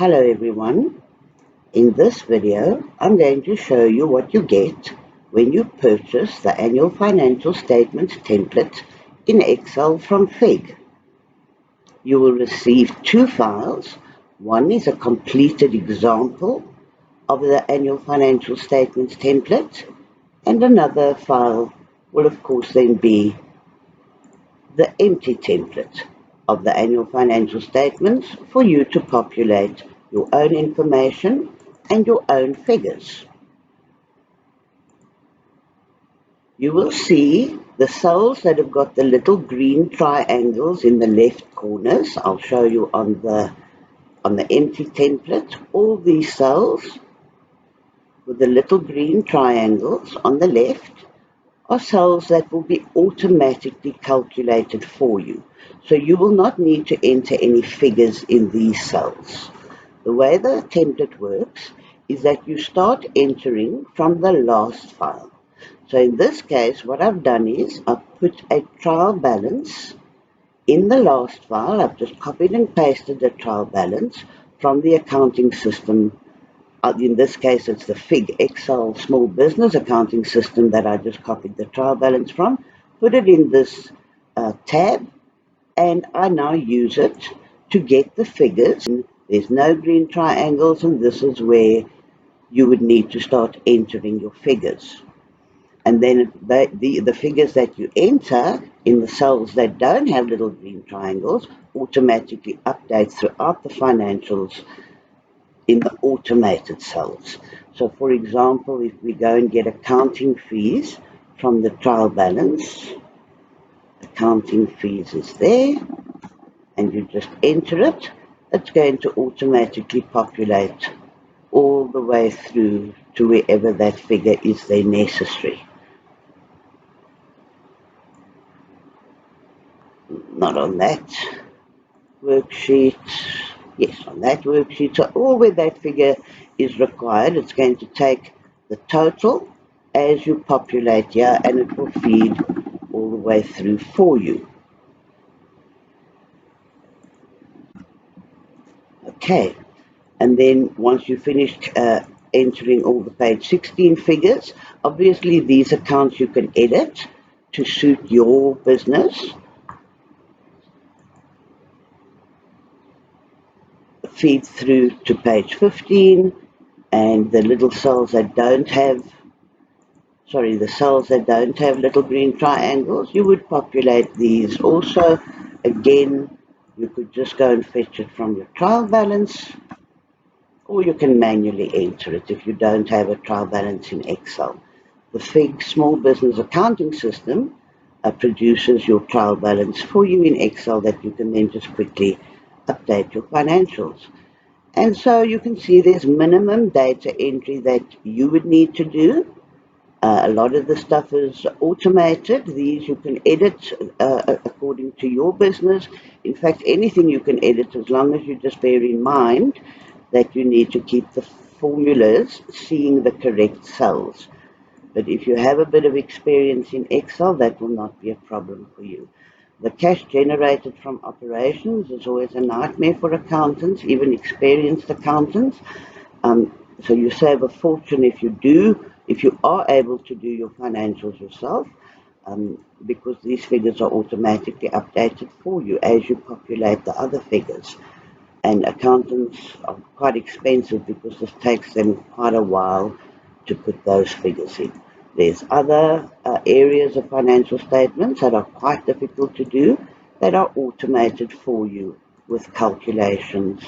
Hello everyone. In this video, I'm going to show you what you get when you purchase the annual financial statements template in Excel from Fig. You will receive two files. One is a completed example of the annual financial statements template, and another file will of course then be the empty template of the annual financial statements for you to populate your own information and your own figures. You will see the cells that have got the little green triangles in the left corners. I'll show you on the empty template. All these cells with the little green triangles on the left are cells that will be automatically calculated for you. So you will not need to enter any figures in these cells. The way the template works is that you start entering from the last file. So in this case, what I've done is I've put a trial balance in the last file. I've just copied and pasted the trial balance from the accounting system. In this case, it's the Fig Excel Small Business Accounting System that I just copied the trial balance from, put it in this tab, and I now use it to get the figures. There's no green triangles, and this is where you would need to start entering your figures. And then the figures that you enter in the cells that don't have little green triangles automatically update throughout the financials in the automated cells. So for example, if we go and get accounting fees from the trial balance, accounting fees is there, and you just enter it, it's going to automatically populate all the way through to wherever that figure is there necessary. Not on that worksheet. Yes, on that worksheet. So all where that figure is required, it's going to take the total as you populate here, and it will feed all the way through for you. Okay, and then once you've finished entering all the page 16 figures, obviously these accounts you can edit to suit your business. Feed through to page 15, and the little cells that don't have, the cells that don't have little green triangles, you would populate these also. Again, you could just go and fetch it from your trial balance, or you can manually enter it if you don't have a trial balance in Excel. The Fig Small Business Accounting System produces your trial balance for you in Excel that you can then just quickly update your financials. And so you can see there's minimum data entry that you would need to do. A lot of the stuff is automated. These you can edit according to your business. In fact, anything you can edit, as long as you just bear in mind that you need to keep the formulas seeing the correct cells. But if you have a bit of experience in Excel, that will not be a problem for you. The cash generated from operations is always a nightmare for accountants, even experienced accountants. So you save a fortune if you are able to do your financials yourself, because these figures are automatically updated for you as you populate the other figures. And accountants are quite expensive because this takes them quite a while to put those figures in. There's other areas of financial statements that are quite difficult to do that are automated for you with calculations.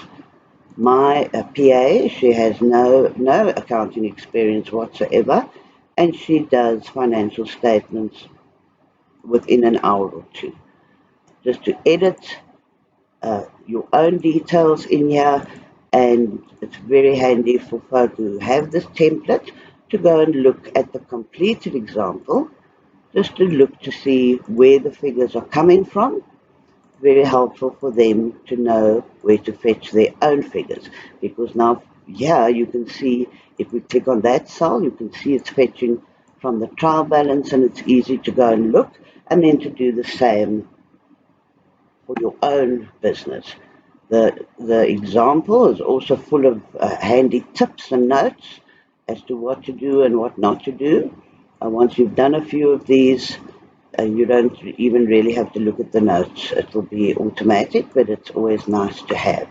My PA, she has no accounting experience whatsoever, and she does financial statements within an hour or two. Just to edit your own details in here, and it's very handy for folk who have this template to go and look at the completed example, just to look to see where the figures are coming from. Very helpful for them to know where to fetch their own figures, because now here you can see, if we click on that cell, you can see it's fetching from the trial balance, and it's easy to go and look and then to do the same for your own business. The example is also full of handy tips and notes as to what to do and what not to do. Once you've done a few of these, you don't even really have to look at the notes. It will be automatic, but it's always nice to have.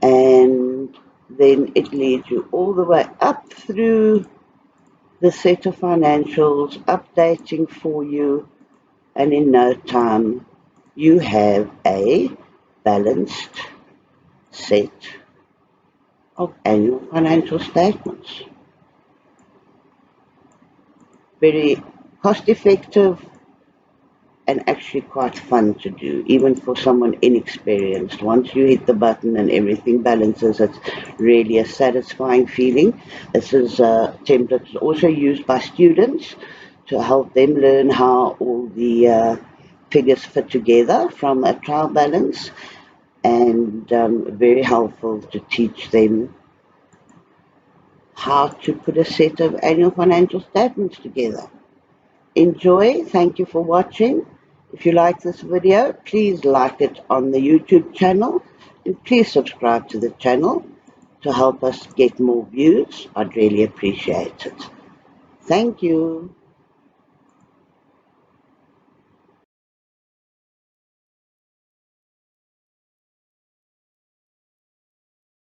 And then it leads you all the way up through the set of financials, updating for you, and in no time you have a balanced set of annual financial statements. Very cost effective and actually quite fun to do, even for someone inexperienced. Once you hit the button and everything balances, it's really a satisfying feeling. This is a template also used by students to help them learn how all the figures fit together from a trial balance, and very helpful to teach them how to put a set of annual financial statements together. Enjoy. Thank you for watching. If you like this video, please like it on the YouTube channel, and please subscribe to the channel to help us get more views. I'd really appreciate it. Thank you.